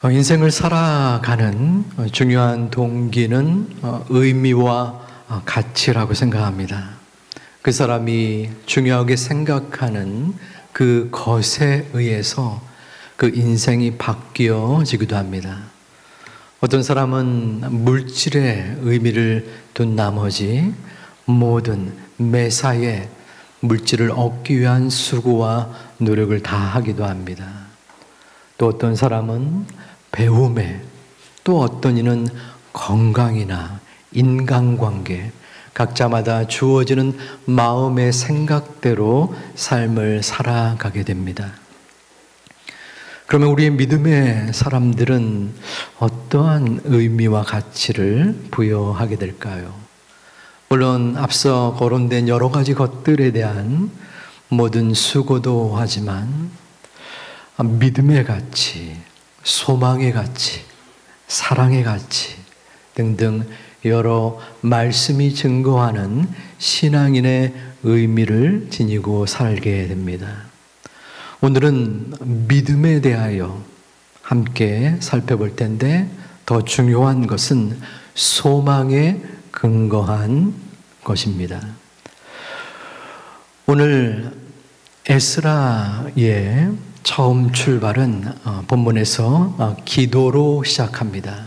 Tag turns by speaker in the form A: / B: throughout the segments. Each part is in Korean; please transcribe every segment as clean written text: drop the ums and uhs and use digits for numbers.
A: 인생을 살아가는 중요한 동기는 의미와 가치라고 생각합니다. 그 사람이 중요하게 생각하는 그 것에 의해서 그 인생이 바뀌어지기도 합니다. 어떤 사람은 물질에 의미를 둔 나머지 모든 매사에 물질을 얻기 위한 수고와 노력을 다하기도 합니다. 또 어떤 사람은 배움에, 또 어떤 이는 건강이나 인간관계, 각자마다 주어지는 마음의 생각대로 삶을 살아가게 됩니다. 그러면 우리의 믿음의 사람들은 어떠한 의미와 가치를 부여하게 될까요? 물론 앞서 거론된 여러 가지 것들에 대한 모든 수고도 하지만 믿음의 가치, 소망의 가치, 사랑의 가치 등등 여러 말씀이 증거하는 신앙인의 의미를 지니고 살게 됩니다. 오늘은 믿음에 대하여 함께 살펴볼 텐데 더 중요한 것은 소망에 근거한 것입니다. 오늘 에스라의 처음 출발은 본문에서 기도로 시작합니다.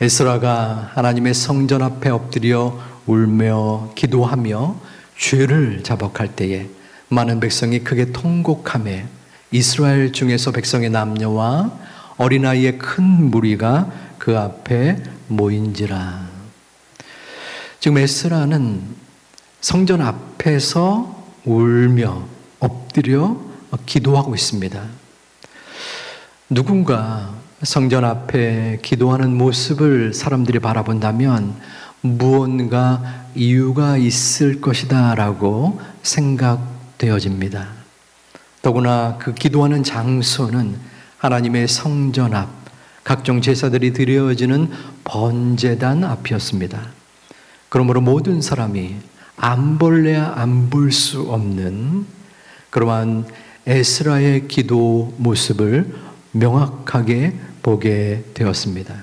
A: 에스라가 하나님의 성전 앞에 엎드려 울며 기도하며 죄를 자복할 때에 많은 백성이 크게 통곡하며 이스라엘 중에서 백성의 남녀와 어린아이의 큰 무리가 그 앞에 모인지라. 지금 에스라는 성전 앞에서 울며 엎드려 기도하고 있습니다. 누군가 성전 앞에 기도하는 모습을 사람들이 바라본다면 무언가 이유가 있을 것이다 라고 생각되어집니다. 더구나 그 기도하는 장소는 하나님의 성전 앞, 각종 제사들이 드려지는 번제단 앞이었습니다. 그러므로 모든 사람이 안 볼래야 안 볼 수 없는 그러한 에스라의 기도 모습을 명확하게 보게 되었습니다.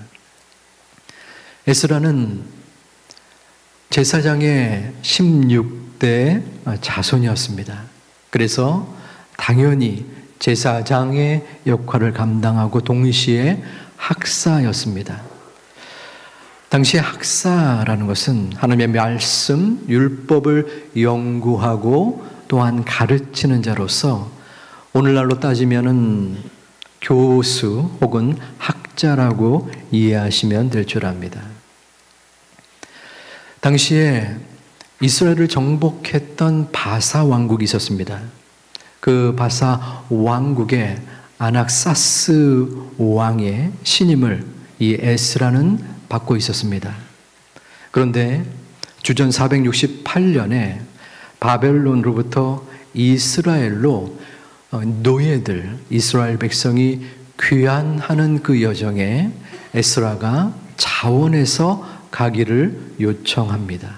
A: 에스라는 제사장의 16대 자손이었습니다. 그래서 당연히 제사장의 역할을 감당하고 동시에 학사였습니다. 당시에 학사라는 것은 하나님의 말씀, 율법을 연구하고 또한 가르치는 자로서 오늘날로 따지면은 교수 혹은 학자라고 이해하시면 될 줄 압니다. 당시에 이스라엘을 정복했던 바사 왕국이 있었습니다. 그 바사 왕국의 아낙사스 왕의 신임을 이 에스라는 받고 있었습니다. 그런데 주전 468년에 바벨론으로부터 이스라엘로 노예들, 이스라엘 백성이 귀환하는 그 여정에 에스라가 자원해서 가기를 요청합니다.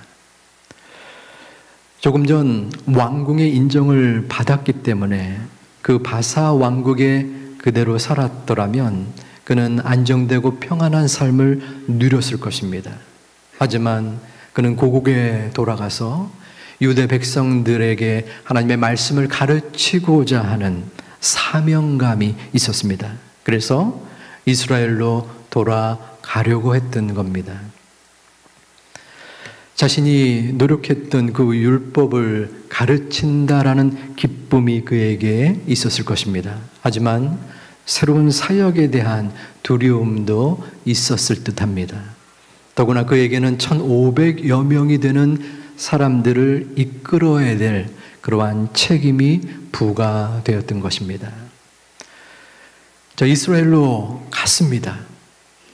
A: 조금 전 왕궁의 인정을 받았기 때문에 그 바사 왕국에 그대로 살았더라면 그는 안정되고 평안한 삶을 누렸을 것입니다. 하지만 그는 고국에 돌아가서 유대 백성들에게 하나님의 말씀을 가르치고자 하는 사명감이 있었습니다. 그래서 이스라엘로 돌아가려고 했던 겁니다. 자신이 노력했던 그 율법을 가르친다라는 기쁨이 그에게 있었을 것입니다. 하지만 새로운 사역에 대한 두려움도 있었을 듯합니다. 더구나 그에게는 1,500여 명이 되는 사람들을 이끌어야 될 그러한 책임이 부과되었던 것입니다. 이스라엘로 갔습니다.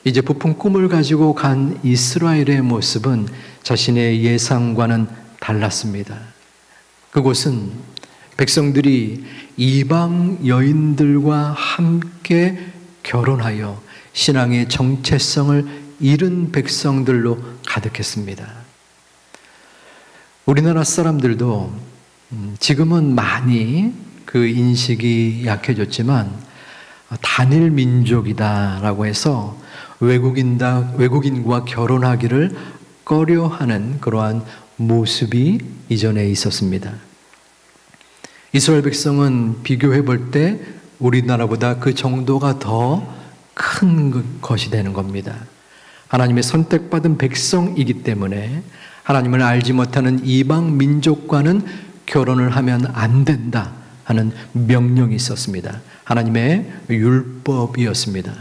A: 이제 부푼 꿈을 가지고 간 이스라엘의 모습은 자신의 예상과는 달랐습니다. 그곳은 백성들이 이방 여인들과 함께 결혼하여 신앙의 정체성을 잃은 백성들로 가득했습니다. 우리나라 사람들도 지금은 많이 그 인식이 약해졌지만 단일 민족이다라고 해서 외국인과 결혼하기를 꺼려하는 그러한 모습이 이전에 있었습니다. 이스라엘 백성은 비교해 볼 때 우리나라보다 그 정도가 더 큰 것이 되는 겁니다. 하나님의 선택받은 백성이기 때문에 하나님을 알지 못하는 이방 민족과는 결혼을 하면 안 된다 하는 명령이 있었습니다. 하나님의 율법이었습니다.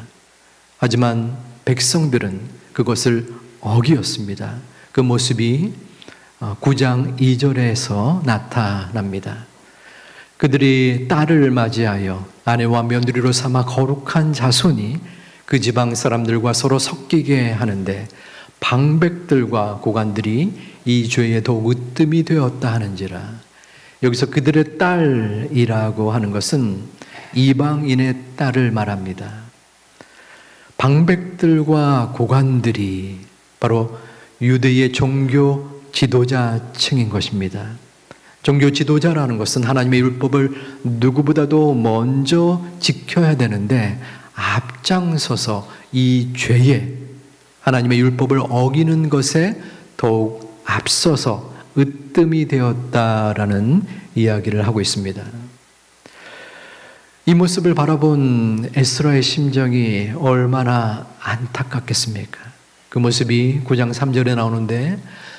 A: 하지만 백성들은 그것을 어기었습니다. 그 모습이 9장 2절에서 나타납니다. 그들이 딸을 맞이하여 아내와 며느리로 삼아 거룩한 자손이 그 지방 사람들과 서로 섞이게 하는데 방백들과 고관들이 이 죄에 더욱 으뜸이 되었다 하는지라. 여기서 그들의 딸이라고 하는 것은 이방인의 딸을 말합니다. 방백들과 고관들이 바로 유대의 종교 지도자층인 것입니다. 종교 지도자라는 것은 하나님의 율법을 누구보다도 먼저 지켜야 되는데 앞장서서 이 죄에 하나님의 율법을 어기는 것에 더욱 앞서서 으뜸이 되었다라는 이야기를 하고 있습니다. 이 모습을 바라본 에스라의 심정이 얼마나 안타깝겠습니까? 그 모습이 9장 3절에 나오는데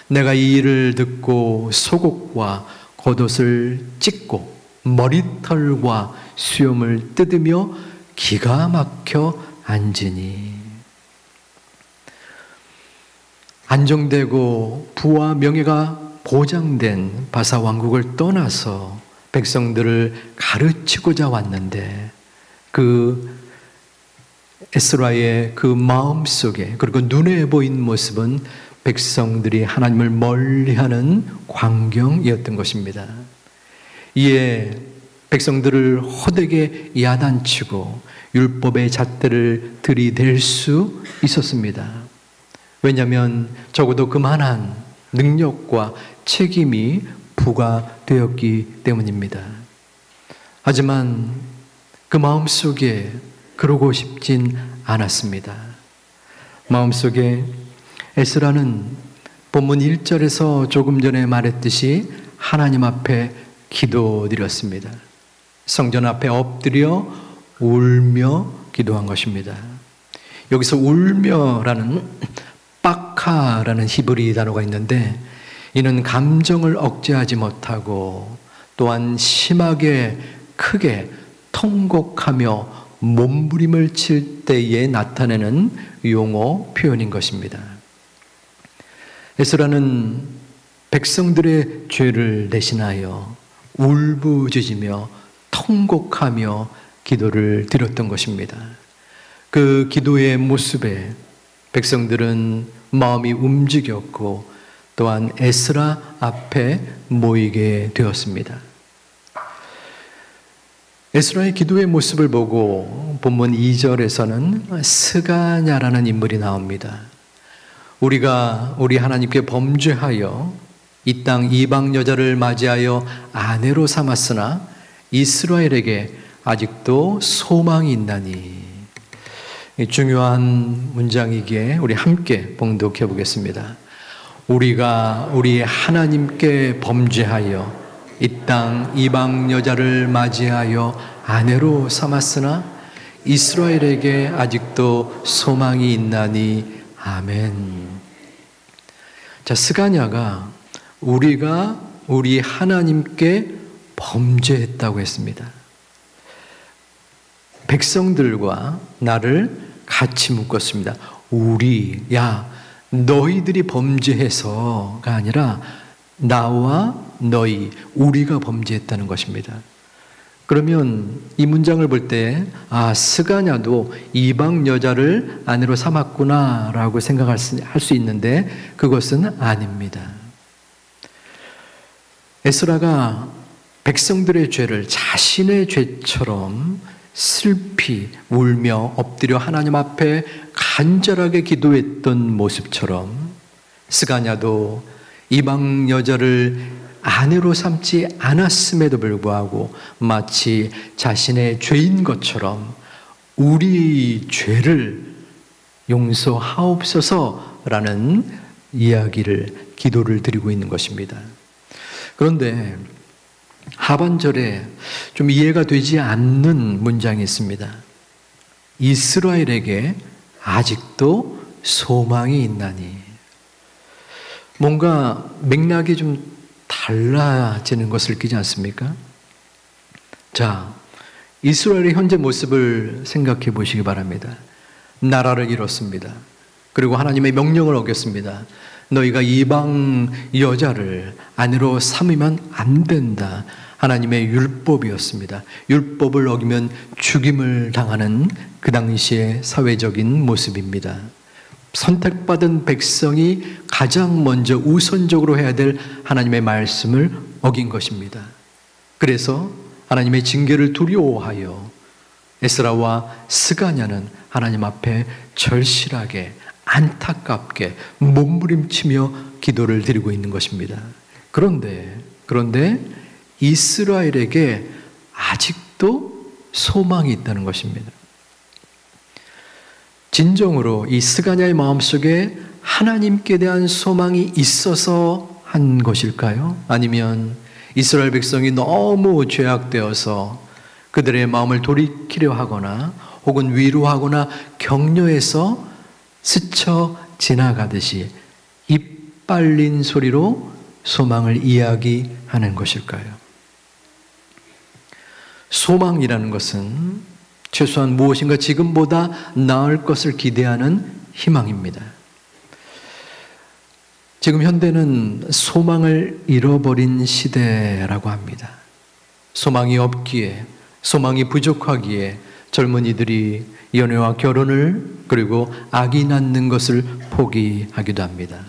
A: 내가 이 일을 듣고 속옷과 겉옷을 찢고 머리털과 수염을 뜯으며 기가 막혀 앉으니. 안정되고 부와 명예가 보장된 바사 왕국을 떠나서 백성들을 가르치고자 왔는데 그 에스라의 그 마음 속에 그리고 눈에 보인 모습은 백성들이 하나님을 멀리하는 광경이었던 것입니다. 이에 백성들을 헛되게 야단치고 율법의 잣대를 들이댈 수 있었습니다. 왜냐하면 적어도 그만한 능력과 책임이 부과되었기 때문입니다. 하지만 그 마음속에 그러고 싶진 않았습니다. 마음속에 에스라는 본문 1절에서 조금 전에 말했듯이 하나님 앞에 기도드렸습니다. 성전 앞에 엎드려 울며 기도한 것입니다. 여기서 울며라는 빠카라는 히브리 단어가 있는데 이는 감정을 억제하지 못하고 또한 심하게 크게 통곡하며 몸부림을 칠 때에 나타내는 용어 표현인 것입니다. 에스라는 백성들의 죄를 대신하여 울부짖으며 통곡하며 기도를 드렸던 것입니다. 그 기도의 모습에 백성들은 마음이 움직였고 또한 에스라 앞에 모이게 되었습니다. 에스라의 기도의 모습을 보고 본문 2절에서는 스가냐라는 인물이 나옵니다. 우리가 우리 하나님께 범죄하여 이 땅 이방 여자를 맞이하여 아내로 삼았으나 이스라엘에게 아직도 소망이 있나니. 중요한 문장이기에 우리 함께 봉독해 보겠습니다. 우리가 우리 하나님께 범죄하여 이 땅 이방 여자를 맞이하여 아내로 삼았으나 이스라엘에게 아직도 소망이 있나니. 아멘. 자, 스가냐가 우리가 우리 하나님께 범죄했다고 했습니다. 백성들과 나를 같이 묶었습니다. 너희들이 범죄해서가 아니라 나와 너희, 우리가 범죄했다는 것입니다. 그러면 이 문장을 볼 때 스가냐도 이방 여자를 아내로 삼았구나 라고 생각할 수 있는데 그것은 아닙니다. 에스라가 백성들의 죄를 자신의 죄처럼 슬피 울며 엎드려 하나님 앞에 간절하게 기도했던 모습처럼 스가냐도 이방 여자를 아내로 삼지 않았음에도 불구하고 마치 자신의 죄인 것처럼 우리 죄를 용서하옵소서라는 이야기를, 기도를 드리고 있는 것입니다. 그런데 하반절에 좀 이해가 되지 않는 문장이 있습니다. 이스라엘에게 아직도 소망이 있나니. 뭔가 맥락이 좀 달라지는 것을 느끼지 않습니까? 자, 이스라엘의 현재 모습을 생각해 보시기 바랍니다. 나라를 잃었습니다. 그리고 하나님의 명령을 어겼습니다. 너희가 이방 여자를 아내로 삼으면 안 된다. 하나님의 율법이었습니다. 율법을 어기면 죽임을 당하는 그 당시의 사회적인 모습입니다. 선택받은 백성이 가장 먼저 우선적으로 해야 될 하나님의 말씀을 어긴 것입니다. 그래서 하나님의 징계를 두려워하여 에스라와 스가냐는 하나님 앞에 절실하게, 안타깝게 몸부림치며 기도를 드리고 있는 것입니다. 그런데 이스라엘에게 아직도 소망이 있다는 것입니다. 진정으로 이 스가냐의 마음속에 하나님께 대한 소망이 있어서 한 것일까요? 아니면 이스라엘 백성이 너무 죄악되어서 그들의 마음을 돌이키려 하거나 혹은 위로하거나 격려해서 스쳐 지나가듯이 입 빨린 소리로 소망을 이야기하는 것일까요? 소망이라는 것은 최소한 무엇인가 지금보다 나을 것을 기대하는 희망입니다. 지금 현대는 소망을 잃어버린 시대라고 합니다. 소망이 없기에, 소망이 부족하기에 젊은이들이 연애와 결혼을, 그리고 아기 낳는 것을 포기하기도 합니다.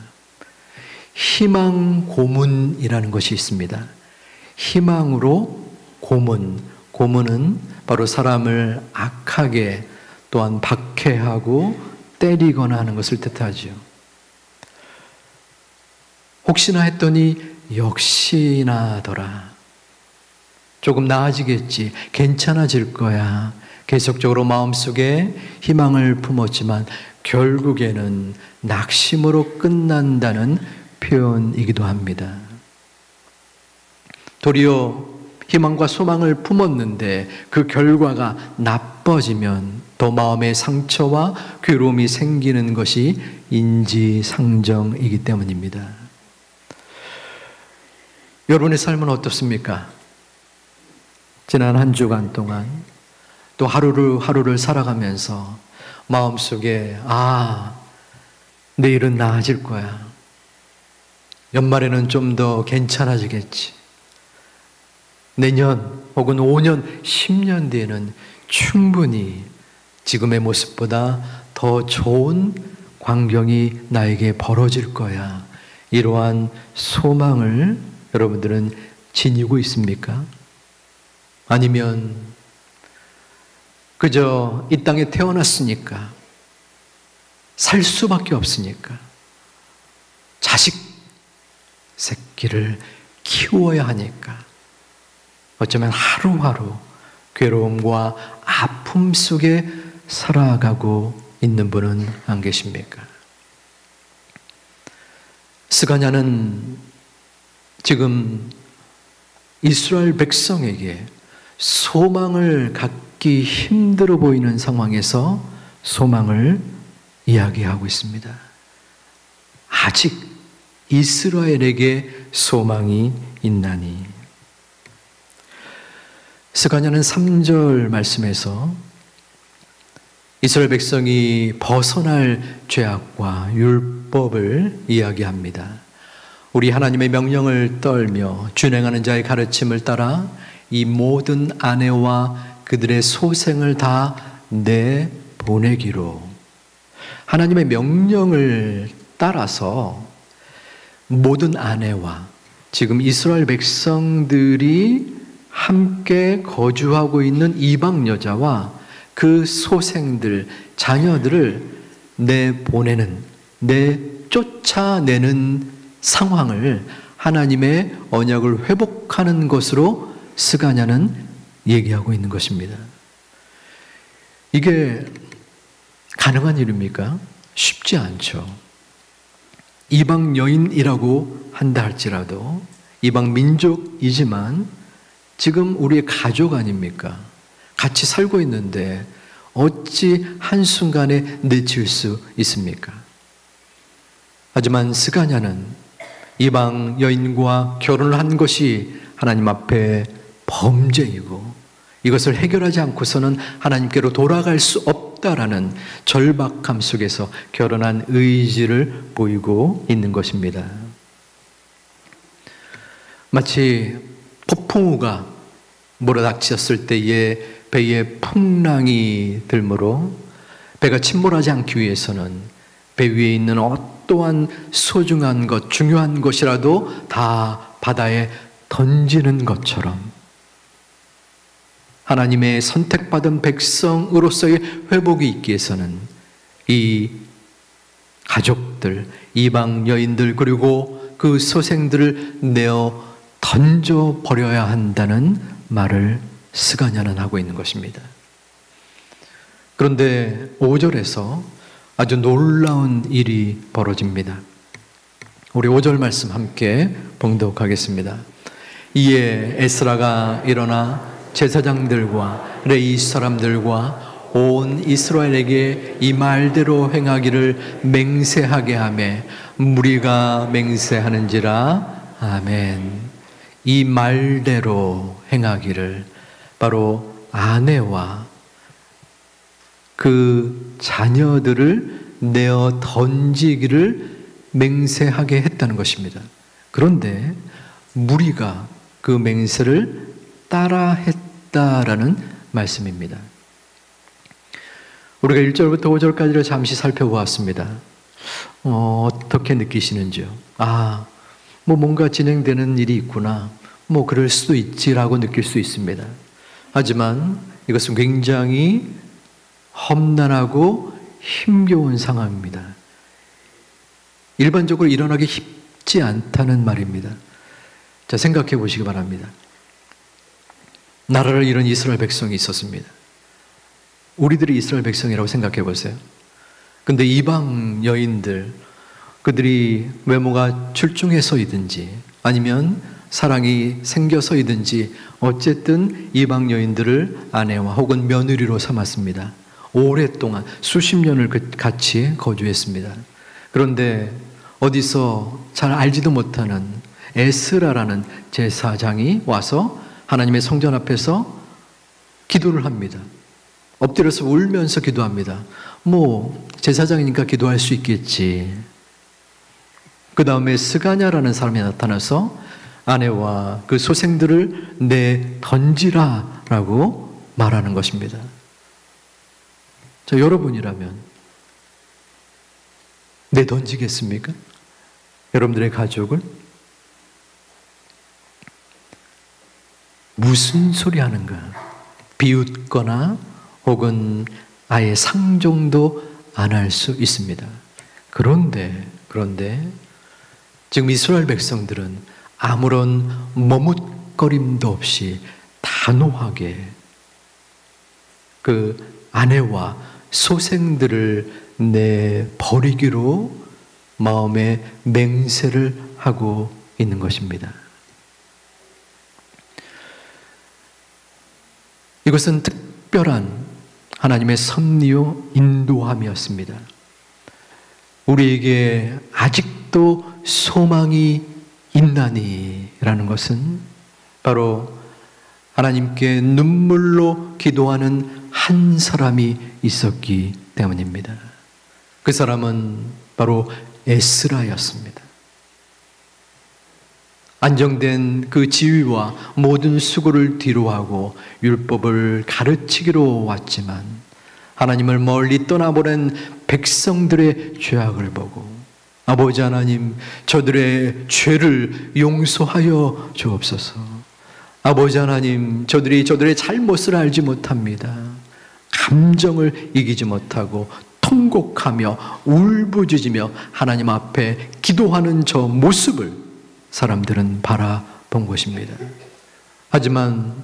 A: 희망 고문이라는 것이 있습니다. 희망으로 고문. 고문은 바로 사람을 악하게, 또한 박해하고 때리거나 하는 것을 뜻하죠. 혹시나 했더니 역시나더라. 조금 나아지겠지. 괜찮아질 거야. 계속적으로 마음속에 희망을 품었지만 결국에는 낙심으로 끝난다는 표현이기도 합니다. 도리어 희망과 소망을 품었는데 그 결과가 나빠지면 더 마음의 상처와 괴로움이 생기는 것이 인지상정이기 때문입니다. 여러분의 삶은 어떻습니까? 지난 한 주간 동안 또 하루를 살아가면서 마음속에 내일은 나아질 거야. 연말에는 좀 더 괜찮아지겠지. 내년 혹은 5년, 10년 뒤에는 충분히 지금의 모습보다 더 좋은 광경이 나에게 벌어질 거야. 이러한 소망을 여러분들은 지니고 있습니까? 아니면 그저 이 땅에 태어났으니까, 살 수밖에 없으니까 자식 새끼를 키워야 하니까 어쩌면 하루하루 괴로움과 아픔 속에 살아가고 있는 분은 안 계십니까? 스가냐는 지금 이스라엘 백성에게 소망을 갖기 힘들어 보이는 상황에서 소망을 이야기하고 있습니다. 아직 이스라엘에게 소망이 있나니. 스가냐는 3절 말씀에서 이스라엘 백성이 벗어날 죄악과 율법을 이야기합니다. 우리 하나님의 명령을 떨며 준행하는 자의 가르침을 따라 이 모든 아내와 그들의 소생을 다 내보내기로. 하나님의 명령을 따라서 모든 아내와, 지금 이스라엘 백성들이 함께 거주하고 있는 이방 여자와 그 소생들, 자녀들을 내보내는, 쫓아내는 상황을 하나님의 언약을 회복하는 것으로 스가냐는 얘기하고 있는 것입니다. 이게 가능한 일입니까? 쉽지 않죠. 이방 여인이라고 한다 할지라도 이방 민족이지만 지금 우리의 가족 아닙니까? 같이 살고 있는데 어찌 한순간에 내칠 수 있습니까? 하지만 스가냐는 이방 여인과 결혼을 한 것이 하나님 앞에 범죄이고 이것을 해결하지 않고서는 하나님께로 돌아갈 수 없다라는 절박함 속에서 결혼한 의지를 보이고 있는 것입니다. 마치 폭풍우가 몰아닥쳤을 때에 배에 풍랑이 들므로 배가 침몰하지 않기 위해서는 배 위에 있는 어떠한 소중한 것, 중요한 것이라도 다 바다에 던지는 것처럼 하나님의 선택받은 백성으로서의 회복이 있기 위해서는 이 가족들, 이방 여인들 그리고 그 소생들을 내어 던져버려야 한다는 말을 스가냐는 하고 있는 것입니다. 그런데 5절에서 아주 놀라운 일이 벌어집니다. 우리 5절 말씀 함께 봉독하겠습니다. 이에 에스라가 일어나 제사장들과 레위 사람들과 온 이스라엘에게 이 말대로 행하기를 맹세하게 하매 무리가 맹세하는지라. 아멘. 이 말대로 행하기를, 바로 아내와 그 자녀들을 내어 던지기를 맹세하게 했다는 것입니다. 그런데 무리가 그 맹세를 따라했다라는 말씀입니다. 우리가 1절부터 5절까지를 잠시 살펴보았습니다. 어떻게 느끼시는지요? 뭔가 진행되는 일이 있구나. 그럴 수도 있지라고 느낄 수 있습니다. 하지만 이것은 굉장히 험난하고 힘겨운 상황입니다. 일반적으로 일어나기 쉽지 않다는 말입니다. 자, 생각해 보시기 바랍니다. 나라를 잃은 이스라엘 백성이 있었습니다. 우리들이 이스라엘 백성이라고 생각해 보세요. 근데 이방 여인들, 그들이 외모가 출중해서이든지 아니면 사랑이 생겨서이든지 어쨌든 이방 여인들을 아내와 혹은 며느리로 삼았습니다. 오랫동안 수십 년을 같이 거주했습니다. 그런데 어디서 잘 알지도 못하는 에스라라는 제사장이 와서 하나님의 성전 앞에서 기도를 합니다. 엎드려서 울면서 기도합니다. 제사장이니까 기도할 수 있겠지. 그 다음에 스가냐라는 사람이 나타나서 아내와 그 소생들을 내 던지라 라고 말하는 것입니다. 자, 여러분이라면 내 던지겠습니까? 여러분들의 가족을? 무슨 소리 하는가? 비웃거나 혹은 아예 상종도 안 할 수 있습니다. 그런데 지금 이스라엘 백성들은 아무런 머뭇거림도 없이 단호하게 그 아내와 소생들을 내버리기로 마음에 맹세를 하고 있는 것입니다. 이것은 특별한 하나님의 섭리요 인도함이었습니다. 우리에게 아직도 소망이 있나니 라는 것은 바로 하나님께 눈물로 기도하는 한 사람이 있었기 때문입니다. 그 사람은 바로 에스라였습니다. 안정된 그 지위와 모든 수고를 뒤로하고 율법을 가르치기로 왔지만 하나님을 멀리 떠나보낸 백성들의 죄악을 보고 아버지 하나님, 저들의 죄를 용서하여 주옵소서. 아버지 하나님, 저들의 잘못을 알지 못합니다. 감정을 이기지 못하고 통곡하며 울부짖으며 하나님 앞에 기도하는 저 모습을 사람들은 바라본 것입니다. 하지만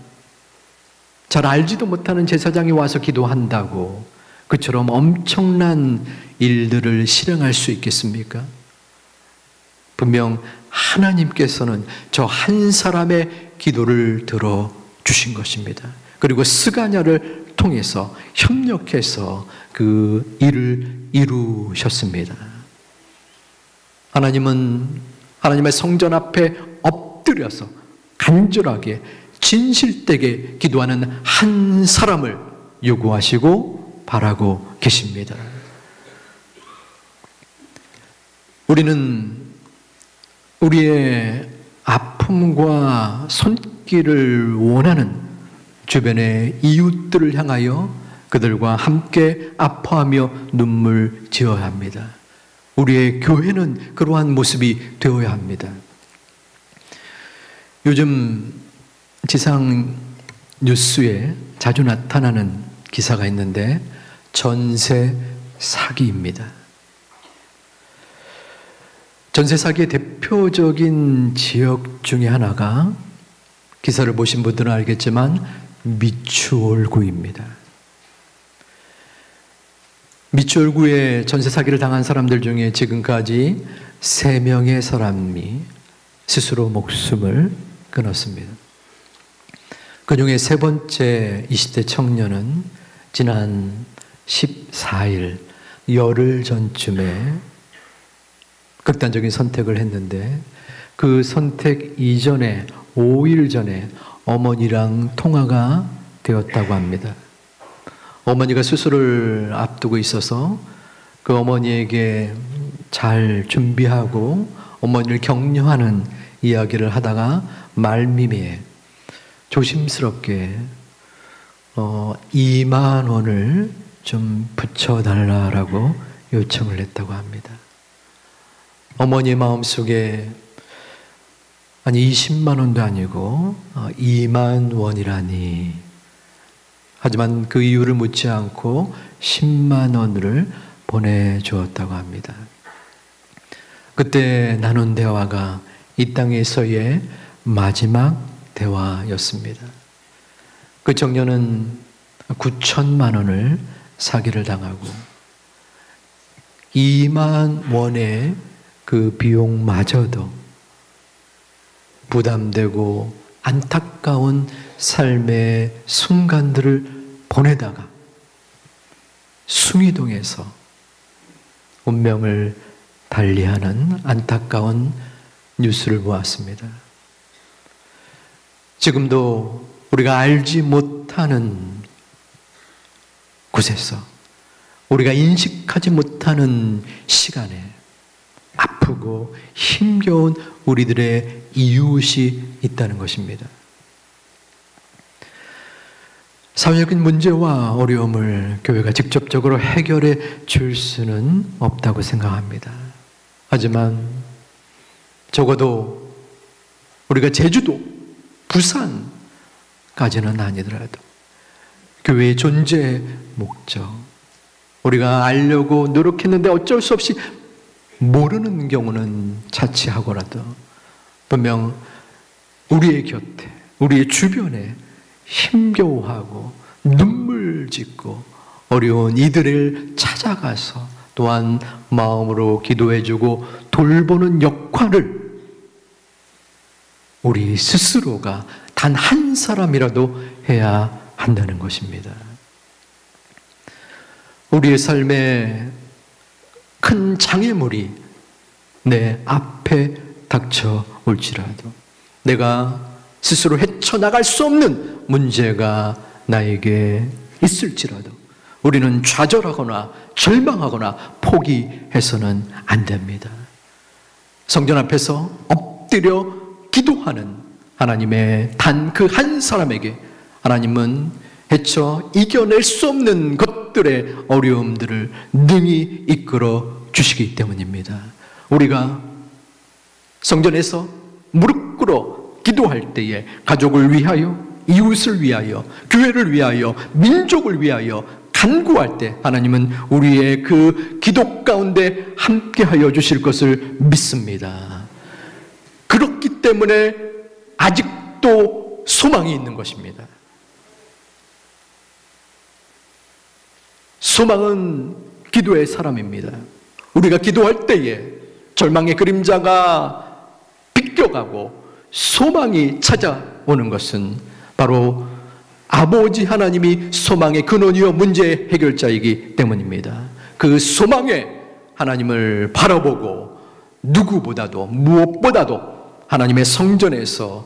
A: 잘 알지도 못하는 제사장이 와서 기도한다고 그처럼 엄청난 일들을 실행할 수 있겠습니까? 분명 하나님께서는 저 한 사람의 기도를 들어주신 것입니다. 그리고 스가랴를 통해서 협력해서 그 일을 이루셨습니다. 하나님은 하나님의 성전 앞에 엎드려서 간절하게 진실되게 기도하는 한 사람을 요구하시고 바라고 계십니다. 우리는 우리의 아픔과 손길을 원하는 주변의 이웃들을 향하여 그들과 함께 아파하며 눈물 지어야 합니다. 우리의 교회는 그러한 모습이 되어야 합니다. 요즘 지상 뉴스에 자주 나타나는 기사가 있는데 전세 사기입니다. 전세 사기의 대표적인 지역 중에 하나가 기사를 보신 분들은 알겠지만 미추홀구입니다. 미추홀구에 전세 사기를 당한 사람들 중에 지금까지 3명의 사람이 스스로 목숨을 끊었습니다. 그중에 3번째 20대 청년은 지난 14일 열흘 전쯤에 극단적인 선택을 했는데 그 선택 이전에 5일 전에 어머니랑 통화가 되었다고 합니다. 어머니가 수술을 앞두고 있어서 그 어머니에게 잘 준비하고 어머니를 격려하는 이야기를 하다가 말미미에 조심스럽게 2만 원을 좀 붙여달라고 요청을 했다고 합니다. 어머니의 마음속에 아니 20만 원도 아니고 2만 원이라니. 하지만 그 이유를 묻지 않고 10만 원을 보내주었다고 합니다. 그때 나눈 대화가 이 땅에서의 마지막 대화였습니다. 그 청년은 9천만 원을 사기를 당하고 2만 원의 그 비용마저도 부담되고 안타까운 삶의 순간들을 보내다가 숭이동에서 운명을 달리하는 안타까운 뉴스를 보았습니다. 지금도 우리가 알지 못하는 곳에서 우리가 인식하지 못하는 시간에 아프고 힘겨운 우리들의 이웃이 있다는 것입니다. 사회적인 문제와 어려움을 교회가 직접적으로 해결해 줄 수는 없다고 생각합니다. 하지만 적어도 우리가 제주도, 부산까지는 아니더라도 교회의 존재 목적, 우리가 알려고 노력했는데 어쩔 수 없이 모르는 경우는 자취하고라도 분명 우리의 곁에, 우리의 주변에 힘겨워하고 눈물 짓고 어려운 이들을 찾아가서 또한 마음으로 기도해주고 돌보는 역할을 우리 스스로가 단 한 사람이라도 해야 한다는 것입니다. 우리의 삶에 큰 장애물이 내 앞에 닥쳐올지라도 내가 스스로 헤쳐나갈 수 없는 문제가 나에게 있을지라도 우리는 좌절하거나 절망하거나 포기해서는 안 됩니다. 성전 앞에서 엎드려 기도하는 하나님의 단 그 한 사람에게 하나님은 헤쳐 이겨낼 수 없는 것들의 어려움들을 능히 이끌어 주시기 때문입니다. 우리가 성전에서 무릎 꿇어 기도할 때에 가족을 위하여, 이웃을 위하여, 교회를 위하여, 민족을 위하여 간구할 때 하나님은 우리의 그 기도 가운데 함께하여 주실 것을 믿습니다. 그렇기 때문에 아직도 소망이 있는 것입니다. 소망은 기도의 사람입니다. 우리가 기도할 때에 절망의 그림자가 비껴가고 소망이 찾아오는 것은 바로 아버지 하나님이 소망의 근원이요 문제 해결자이기 때문입니다. 그 소망에 하나님을 바라보고 누구보다도 무엇보다도 하나님의 성전에서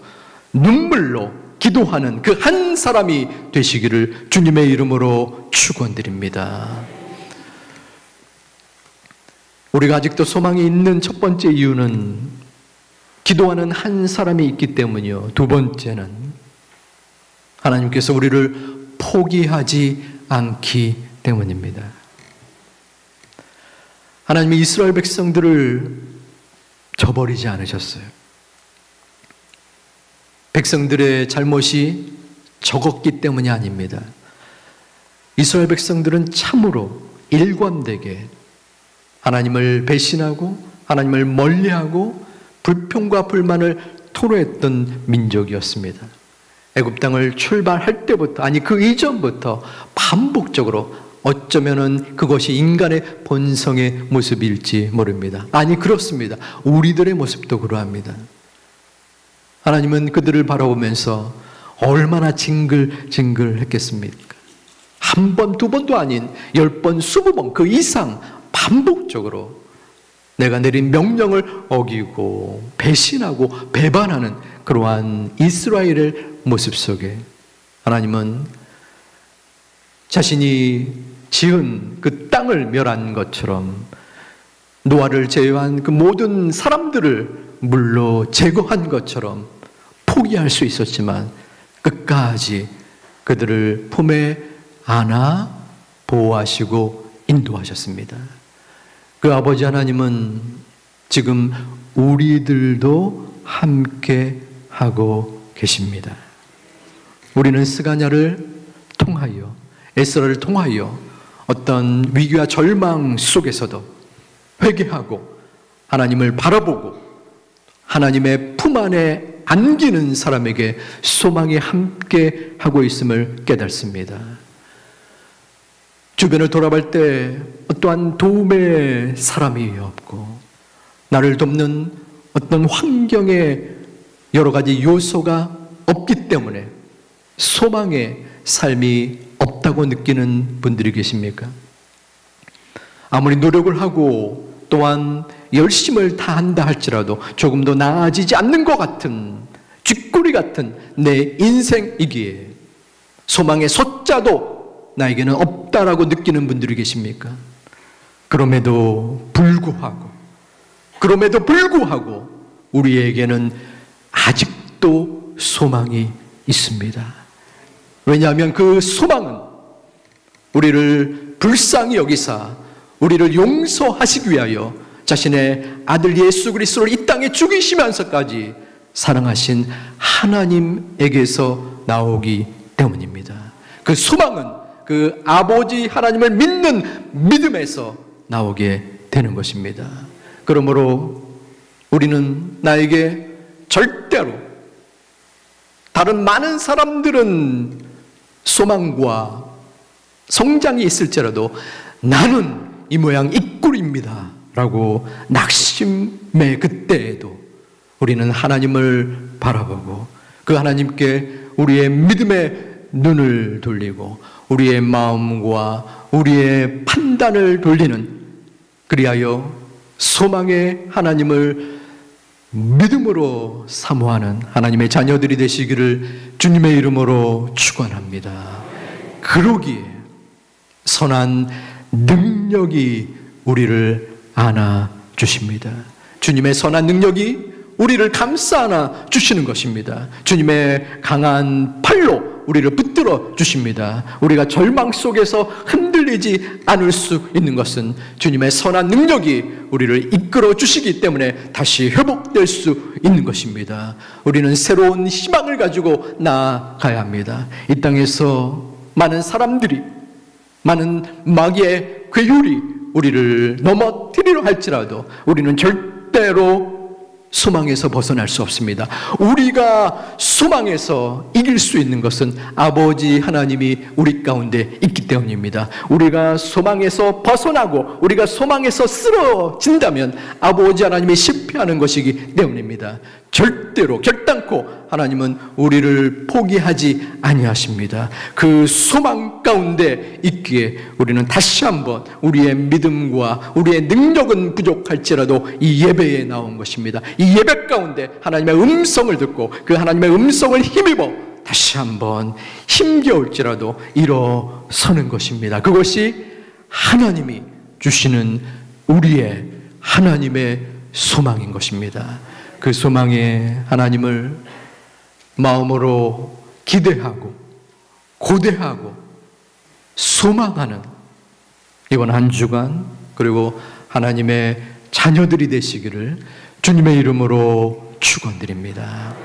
A: 눈물로 기도하는 그 한 사람이 되시기를 주님의 이름으로 축원드립니다. 우리가 아직도 소망이 있는 첫 번째 이유는 기도하는 한 사람이 있기 때문이요. 두 번째는 하나님께서 우리를 포기하지 않기 때문입니다. 하나님이 이스라엘 백성들을 저버리지 않으셨어요. 백성들의 잘못이 적었기 때문이 아닙니다. 이스라엘 백성들은 참으로 일관되게 하나님을 배신하고 하나님을 멀리하고 불평과 불만을 토로했던 민족이었습니다. 애굽 땅을 출발할 때부터, 아니 그 이전부터 반복적으로 어쩌면은 그것이 인간의 본성의 모습일지 모릅니다. 아니 그렇습니다. 우리들의 모습도 그러합니다. 하나님은 그들을 바라보면서 얼마나 징글징글 했겠습니까? 한 번, 두 번도 아닌 10번, 20번 그 이상 반복적으로 내가 내린 명령을 어기고 배신하고 배반하는 그러한 이스라엘의 모습 속에 하나님은 자신이 지은 그 땅을 멸한 것처럼 노아를 제외한 그 모든 사람들을 물로 제거한 것처럼 포기할 수 있었지만 끝까지 그들을 품에 안아 보호하시고 인도하셨습니다. 그 아버지 하나님은 지금 우리들도 함께 하고 계십니다. 우리는 스가랴를 통하여, 에스라를 통하여 어떤 위기와 절망 속에서도 회개하고 하나님을 바라보고 하나님의 품 안에 안기는 사람에게 소망이 함께 하고 있음을 깨닫습니다. 주변을 돌아볼 때 어떠한 도움의 사람이 없고 나를 돕는 어떤 환경의 여러 가지 요소가 없기 때문에 소망의 삶이 없다고 느끼는 분들이 계십니까? 아무리 노력을 하고 또한 열심을 다한다 할지라도 조금 더 나아지지 않는 것 같은 쥐꼬리 같은 내 인생이기에 소망의 숫자도 나에게는 없다라고 느끼는 분들이 계십니까? 그럼에도 불구하고 우리에게는 아직도 소망이 있습니다. 왜냐하면 그 소망은 우리를 불쌍히 여기사 우리를 용서하시기 위하여 자신의 아들 예수 그리스도를 이 땅에 죽이시면서까지 사랑하신 하나님에게서 나오기 때문입니다. 그 소망은 그 아버지 하나님을 믿는 믿음에서 나오게 되는 것입니다. 그러므로 우리는 나에게 절대로 다른 많은 사람들은 소망과 성장이 있을지라도 나는 이 모양 이 꼴입니다 라고 낙심의 그때에도 우리는 하나님을 바라보고 그 하나님께 우리의 믿음의 눈을 돌리고 우리의 마음과 우리의 판단을 돌리는, 그리하여 소망의 하나님을 믿음으로 사모하는 하나님의 자녀들이 되시기를 주님의 이름으로 축원합니다. 그러기에 선한 능력이 우리를 안아 주십니다. 주님의 선한 능력이 우리를 감싸 안아 주시는 것입니다. 주님의 강한 팔로 우리를 붙들어 주십니다. 우리가 절망 속에서 흔들리지 않을 수 있는 것은 주님의 선한 능력이 우리를 이끌어 주시기 때문에 다시 회복될 수 있는 것입니다. 우리는 새로운 희망을 가지고 나아가야 합니다. 이 땅에서 많은 사람들이, 많은 마귀의 괴율이 우리를 넘어뜨리려 할지라도 우리는 절대로 소망에서 벗어날 수 없습니다. 우리가 소망에서 이길 수 있는 것은 아버지 하나님이 우리 가운데 있기 때문입니다. 우리가 소망에서 벗어나고 우리가 소망에서 쓰러진다면 아버지 하나님이 실패하는 것이기 때문입니다. 절대로 결단코 하나님은 우리를 포기하지 아니하십니다. 그 소망 가운데 있기에 우리는 다시 한번 우리의 믿음과 우리의 능력은 부족할지라도 이 예배에 나온 것입니다. 이 예배 가운데 하나님의 음성을 듣고 그 하나님의 음성을 힘입어 다시 한번 힘겨울지라도 일어서는 것입니다. 그것이 하나님이 주시는 우리의 하나님의 소망인 것입니다. 그 소망의 하나님을 마음으로 기대하고 고대하고 소망하는 이번 한 주간 그리고 하나님의 자녀들이 되시기를 주님의 이름으로 축원드립니다.